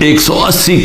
180